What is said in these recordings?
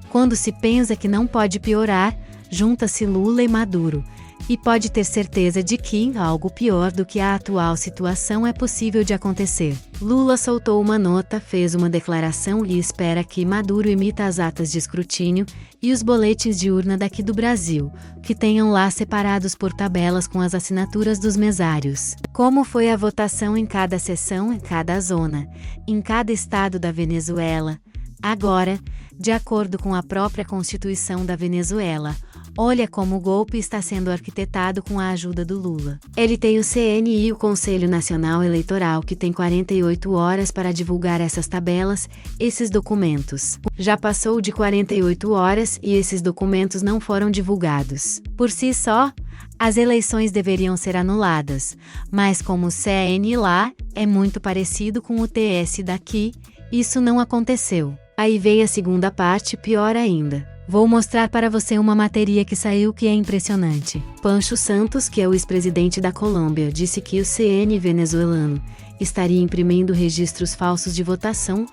Quando se pensa que não pode piorar, junta-se Lula e Maduro. E pode ter certeza de que algo pior do que a atual situação é possível de acontecer. Lula soltou uma nota, fez uma declaração e espera que Maduro imita as atas de escrutínio e os boletins de urna daqui do Brasil, que tenham lá separados por tabelas com as assinaturas dos mesários. Como foi a votação em cada seção, em cada zona, em cada estado da Venezuela. Agora, de acordo com a própria Constituição da Venezuela, olha como o golpe está sendo arquitetado com a ajuda do Lula. Ele tem o CNI e o Conselho Nacional Eleitoral que tem 48 horas para divulgar essas tabelas, esses documentos. Já passou de 48 horas e esses documentos não foram divulgados. Por si só, as eleições deveriam ser anuladas, mas como o CNI lá é muito parecido com o TS daqui, isso não aconteceu. Aí vem a segunda parte, pior ainda. Vou mostrar para você uma matéria que saiu que é impressionante. Pancho Santos, que é o ex-presidente da Colômbia, disse que o CN venezuelano estaria imprimindo registros falsos de votação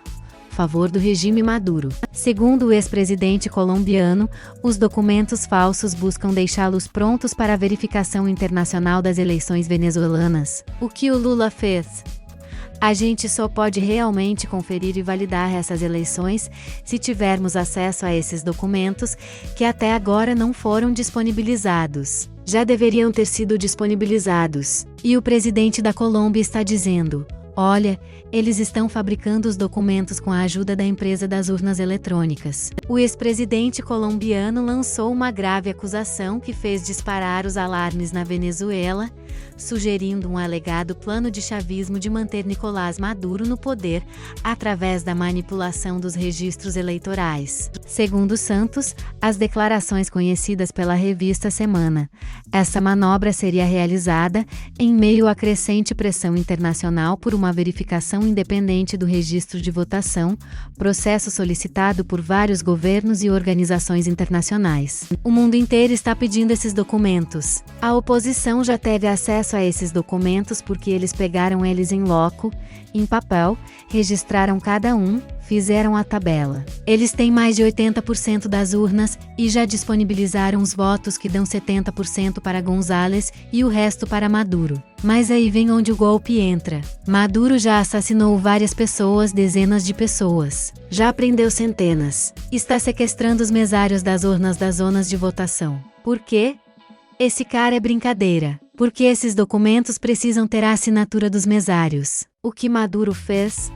a favor do regime Maduro. Segundo o ex-presidente colombiano, os documentos falsos buscam deixá-los prontos para a verificação internacional das eleições venezuelanas. O que o Lula fez? A gente só pode realmente conferir e validar essas eleições se tivermos acesso a esses documentos, que até agora não foram disponibilizados. Já deveriam ter sido disponibilizados. E o presidente da Colômbia está dizendo: olha, eles estão fabricando os documentos com a ajuda da empresa das urnas eletrônicas. O ex-presidente colombiano lançou uma grave acusação que fez disparar os alarmes na Venezuela, sugerindo um alegado plano de chavismo de manter Nicolás Maduro no poder, através da manipulação dos registros eleitorais. Segundo Santos, as declarações conhecidas pela revista Semana, essa manobra seria realizada em meio à crescente pressão internacional por uma verificação independente do registro de votação, processo solicitado por vários governos e organizações internacionais. O mundo inteiro está pedindo esses documentos. A oposição já teve acesso a esses documentos porque eles pegaram eles em loco, em papel, registraram cada um, fizeram a tabela. Eles têm mais de 80% das urnas e já disponibilizaram os votos que dão 70% para González e o resto para Maduro. Mas aí vem onde o golpe entra. Maduro já assassinou várias pessoas, dezenas de pessoas. Já prendeu centenas. Está sequestrando os mesários das urnas das zonas de votação. Por quê? Esse cara é brincadeira. Porque esses documentos precisam ter a assinatura dos mesários. O que Maduro fez?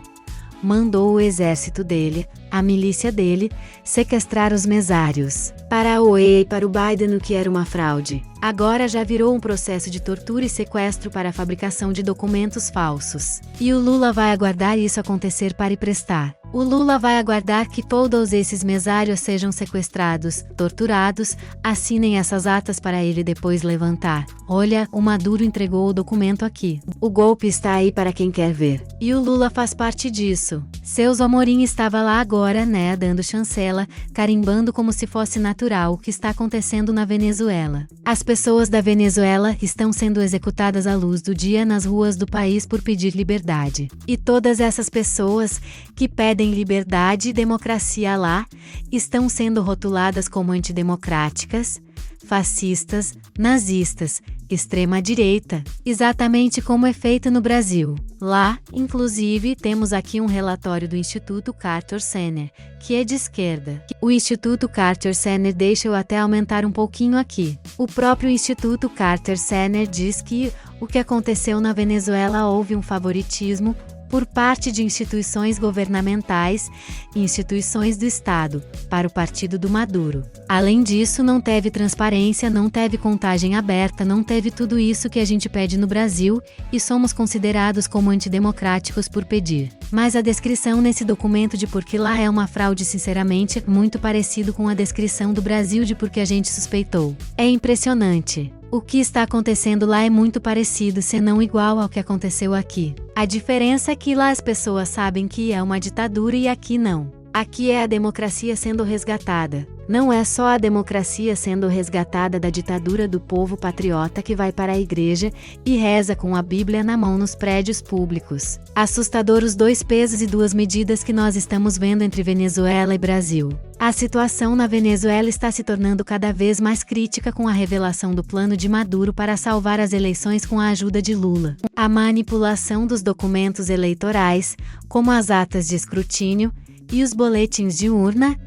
Mandou o exército dele, a milícia dele, sequestrar os mesários. Para a OEA e para o Biden, o que era uma fraude. Agora já virou um processo de tortura e sequestro para a fabricação de documentos falsos. E o Lula vai aguardar isso acontecer para prestar. O Lula vai aguardar que todos esses mesários sejam sequestrados, torturados, assinem essas atas para ele depois levantar. Olha, o Maduro entregou o documento aqui. O golpe está aí para quem quer ver. E o Lula faz parte disso. Seus Amorim estava lá agora, né, dando chancela, carimbando como se fosse natural o que está acontecendo na Venezuela. As pessoas da Venezuela estão sendo executadas à luz do dia nas ruas do país por pedir liberdade. E todas essas pessoas que pedem liberdade e democracia lá, estão sendo rotuladas como antidemocráticas, fascistas, nazistas, extrema-direita, exatamente como é feito no Brasil. Lá, inclusive, temos aqui um relatório do Instituto Carter-Center, que é de esquerda. O Instituto Carter-Center deixa eu até aumentar um pouquinho aqui. O próprio Instituto Carter-Center diz que o que aconteceu na Venezuela houve um favoritismo por parte de instituições governamentais e instituições do Estado, para o partido do Maduro. Além disso, não teve transparência, não teve contagem aberta, não teve tudo isso que a gente pede no Brasil, e somos considerados como antidemocráticos por pedir. Mas a descrição nesse documento de porque lá é uma fraude, sinceramente, muito parecido com a descrição do Brasil de porque a gente suspeitou. É impressionante. O que está acontecendo lá é muito parecido, se não igual ao que aconteceu aqui. A diferença é que lá as pessoas sabem que é uma ditadura e aqui não. Aqui é a democracia sendo resgatada. Não é só a democracia sendo resgatada da ditadura do povo patriota que vai para a igreja e reza com a Bíblia na mão nos prédios públicos. Assustador os 2 pesos e 2 medidas que nós estamos vendo entre Venezuela e Brasil. A situação na Venezuela está se tornando cada vez mais crítica com a revelação do plano de Maduro para salvar as eleições com a ajuda de Lula. A manipulação dos documentos eleitorais, como as atas de escrutínio e os boletins de urna,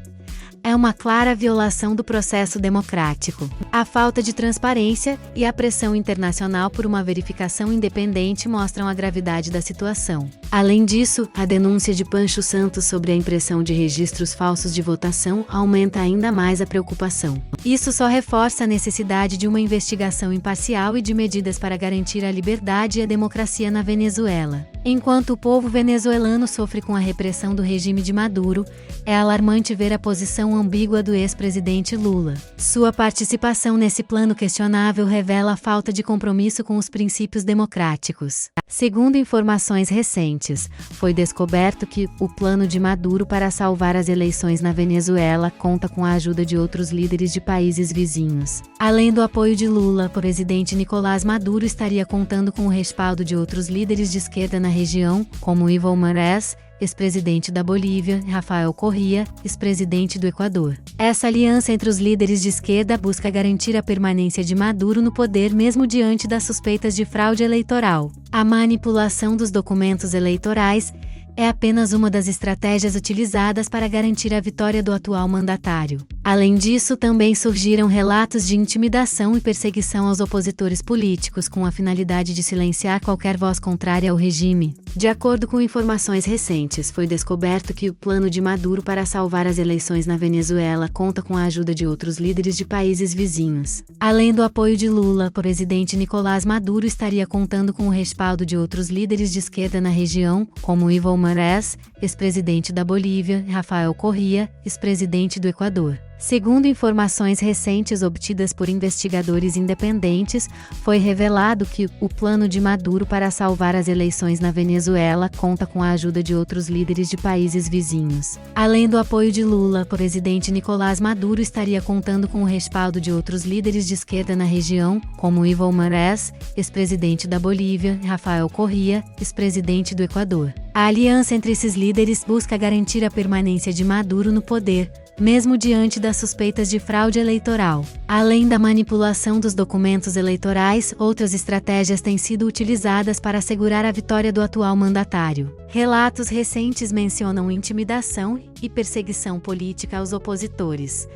é uma clara violação do processo democrático. A falta de transparência e a pressão internacional por uma verificação independente mostram a gravidade da situação. Além disso, a denúncia de Pancho Santos sobre a impressão de registros falsos de votação aumenta ainda mais a preocupação. Isso só reforça a necessidade de uma investigação imparcial e de medidas para garantir a liberdade e a democracia na Venezuela. Enquanto o povo venezuelano sofre com a repressão do regime de Maduro, é alarmante ver a posição ambígua do ex-presidente Lula. Sua participação nesse plano questionável revela a falta de compromisso com os princípios democráticos. Segundo informações recentes, foi descoberto que o plano de Maduro para salvar as eleições na Venezuela conta com a ajuda de outros líderes de países vizinhos. Além do apoio de Lula, o presidente Nicolás Maduro estaria contando com o respaldo de outros líderes de esquerda na região, como Evo Morales, ex-presidente da Bolívia, e Rafael Correa, ex-presidente do Equador. Essa aliança entre os líderes de esquerda busca garantir a permanência de Maduro no poder mesmo diante das suspeitas de fraude eleitoral. A manipulação dos documentos eleitorais é apenas uma das estratégias utilizadas para garantir a vitória do atual mandatário. Além disso, também surgiram relatos de intimidação e perseguição aos opositores políticos com a finalidade de silenciar qualquer voz contrária ao regime. De acordo com informações recentes, foi descoberto que o plano de Maduro para salvar as eleições na Venezuela conta com a ajuda de outros líderes de países vizinhos. Além do apoio de Lula, o presidente Nicolás Maduro estaria contando com o respaldo de outros líderes de esquerda na região, como Evo Morales, ex-presidente da Bolívia, e Rafael Correa, ex-presidente do Equador. Segundo informações recentes obtidas por investigadores independentes, foi revelado que o plano de Maduro para salvar as eleições na Venezuela conta com a ajuda de outros líderes de países vizinhos. Além do apoio de Lula, o presidente Nicolás Maduro estaria contando com o respaldo de outros líderes de esquerda na região, como Evo Morales, ex-presidente da Bolívia, e Rafael Correa, ex-presidente do Equador. A aliança entre esses líderes busca garantir a permanência de Maduro no poder, mesmo diante das suspeitas de fraude eleitoral. Além da manipulação dos documentos eleitorais, outras estratégias têm sido utilizadas para assegurar a vitória do atual mandatário. Relatos recentes mencionam intimidação e perseguição política aos opositores,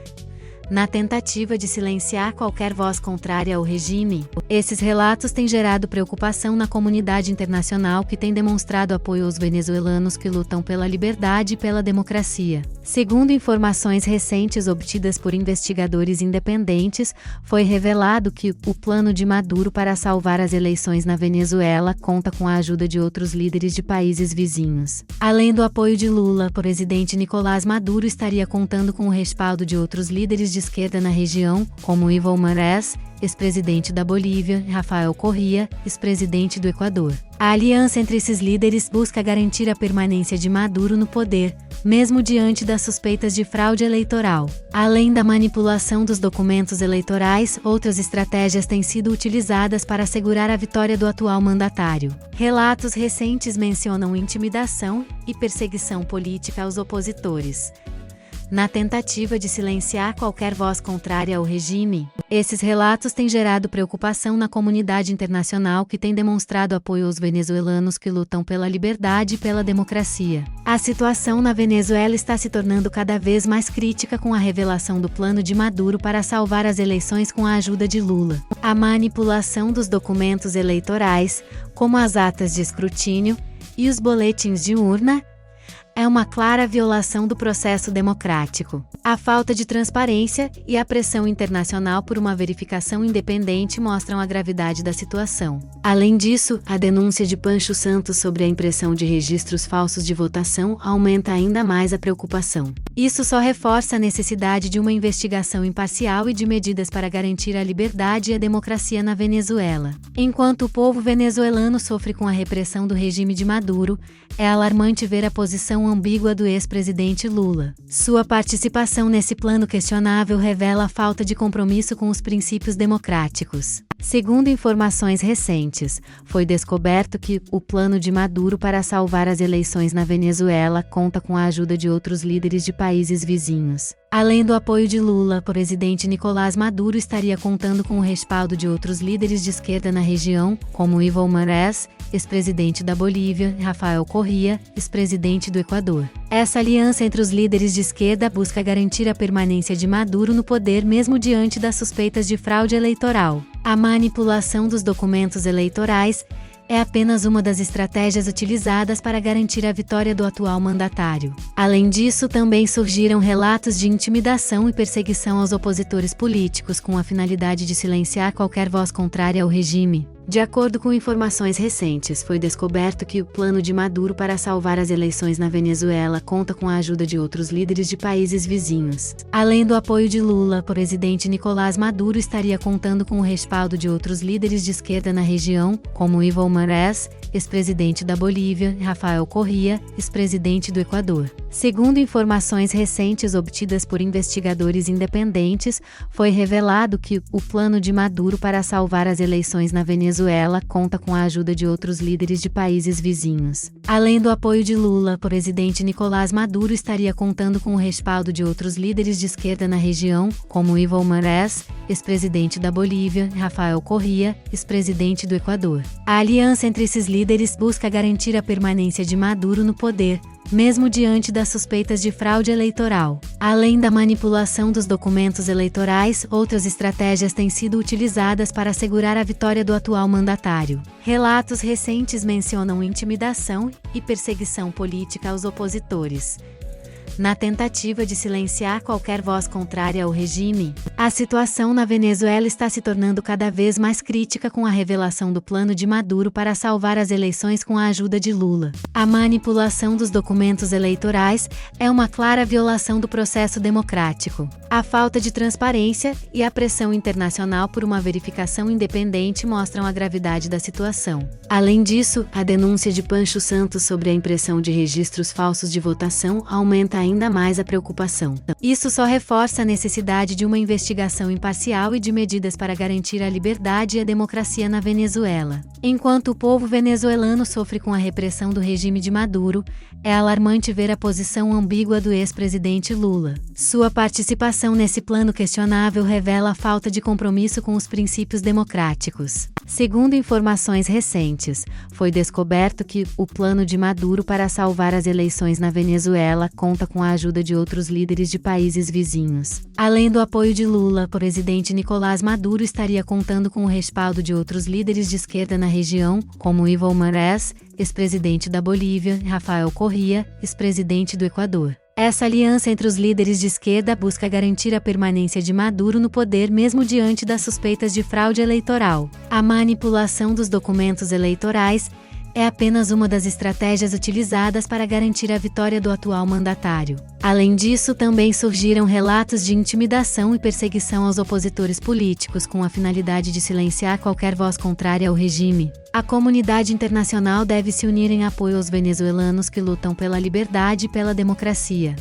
na tentativa de silenciar qualquer voz contrária ao regime. Esses relatos têm gerado preocupação na comunidade internacional que tem demonstrado apoio aos venezuelanos que lutam pela liberdade e pela democracia. Segundo informações recentes obtidas por investigadores independentes, foi revelado que o plano de Maduro para salvar as eleições na Venezuela conta com a ajuda de outros líderes de países vizinhos. Além do apoio de Lula, o presidente Nicolás Maduro estaria contando com o respaldo de outros líderes de esquerda na região, como Evo Morales, ex-presidente da Bolívia, e Rafael Correa, ex-presidente do Equador. A aliança entre esses líderes busca garantir a permanência de Maduro no poder, mesmo diante das suspeitas de fraude eleitoral. Além da manipulação dos documentos eleitorais, outras estratégias têm sido utilizadas para assegurar a vitória do atual mandatário. Relatos recentes mencionam intimidação e perseguição política aos opositores, na tentativa de silenciar qualquer voz contrária ao regime. Esses relatos têm gerado preocupação na comunidade internacional que tem demonstrado apoio aos venezuelanos que lutam pela liberdade e pela democracia. A situação na Venezuela está se tornando cada vez mais crítica com a revelação do plano de Maduro para salvar as eleições com a ajuda de Lula. A manipulação dos documentos eleitorais, como as atas de escrutínio e os boletins de urna, é uma clara violação do processo democrático. A falta de transparência e a pressão internacional por uma verificação independente mostram a gravidade da situação. Além disso, a denúncia de Pancho Santos sobre a impressão de registros falsos de votação aumenta ainda mais a preocupação. Isso só reforça a necessidade de uma investigação imparcial e de medidas para garantir a liberdade e a democracia na Venezuela. Enquanto o povo venezuelano sofre com a repressão do regime de Maduro, é alarmante ver a posição ambígua do ex-presidente Lula. Sua participação nesse plano questionável revela a falta de compromisso com os princípios democráticos. Segundo informações recentes, foi descoberto que o plano de Maduro para salvar as eleições na Venezuela conta com a ajuda de outros líderes de países vizinhos. Além do apoio de Lula, o presidente Nicolás Maduro estaria contando com o respaldo de outros líderes de esquerda na região, como Evo Morales, ex-presidente da Bolívia, e Rafael Correa, ex-presidente do Equador. Essa aliança entre os líderes de esquerda busca garantir a permanência de Maduro no poder mesmo diante das suspeitas de fraude eleitoral. A manipulação dos documentos eleitorais é apenas uma das estratégias utilizadas para garantir a vitória do atual mandatário. Além disso, também surgiram relatos de intimidação e perseguição aos opositores políticos com a finalidade de silenciar qualquer voz contrária ao regime. De acordo com informações recentes, foi descoberto que o plano de Maduro para salvar as eleições na Venezuela conta com a ajuda de outros líderes de países vizinhos. Além do apoio de Lula, o presidente Nicolás Maduro estaria contando com o respaldo de outros líderes de esquerda na região, como Evo Morales, ex-presidente da Bolívia, e Rafael Correa, ex-presidente do Equador. Segundo informações recentes obtidas por investigadores independentes, foi revelado que o plano de Maduro para salvar as eleições na Venezuela conta com a ajuda de outros líderes de países vizinhos. Além do apoio de Lula, o presidente Nicolás Maduro estaria contando com o respaldo de outros líderes de esquerda na região, como Evo Morales, ex-presidente da Bolívia, e Rafael Correa, ex-presidente do Equador. A aliança entre esses líderes busca garantir a permanência de Maduro no poder, mesmo diante das suspeitas de fraude eleitoral. Além da manipulação dos documentos eleitorais, outras estratégias têm sido utilizadas para assegurar a vitória do atual mandatário. Relatos recentes mencionam intimidação e perseguição política aos opositores, na tentativa de silenciar qualquer voz contrária ao regime. A situação na Venezuela está se tornando cada vez mais crítica com a revelação do plano de Maduro para salvar as eleições com a ajuda de Lula. A manipulação dos documentos eleitorais é uma clara violação do processo democrático. A falta de transparência e a pressão internacional por uma verificação independente mostram a gravidade da situação. Além disso, a denúncia de Pancho Santos sobre a impressão de registros falsos de votação aumenta ainda mais a preocupação. Isso só reforça a necessidade de uma investigação imparcial e de medidas para garantir a liberdade e a democracia na Venezuela. Enquanto o povo venezuelano sofre com a repressão do regime de Maduro, é alarmante ver a posição ambígua do ex-presidente Lula. Sua participação nesse plano questionável revela a falta de compromisso com os princípios democráticos. Segundo informações recentes, foi descoberto que o plano de Maduro para salvar as eleições na Venezuela conta com a ajuda de outros líderes de países vizinhos. Além do apoio de Lula, o presidente Nicolás Maduro estaria contando com o respaldo de outros líderes de esquerda na região, como Evo Morales, ex-presidente da Bolívia, e Rafael Correa, ex-presidente do Equador. Essa aliança entre os líderes de esquerda busca garantir a permanência de Maduro no poder mesmo diante das suspeitas de fraude eleitoral. A manipulação dos documentos eleitorais é apenas uma das estratégias utilizadas para garantir a vitória do atual mandatário. Além disso, também surgiram relatos de intimidação e perseguição aos opositores políticos com a finalidade de silenciar qualquer voz contrária ao regime. A comunidade internacional deve se unir em apoio aos venezuelanos que lutam pela liberdade e pela democracia.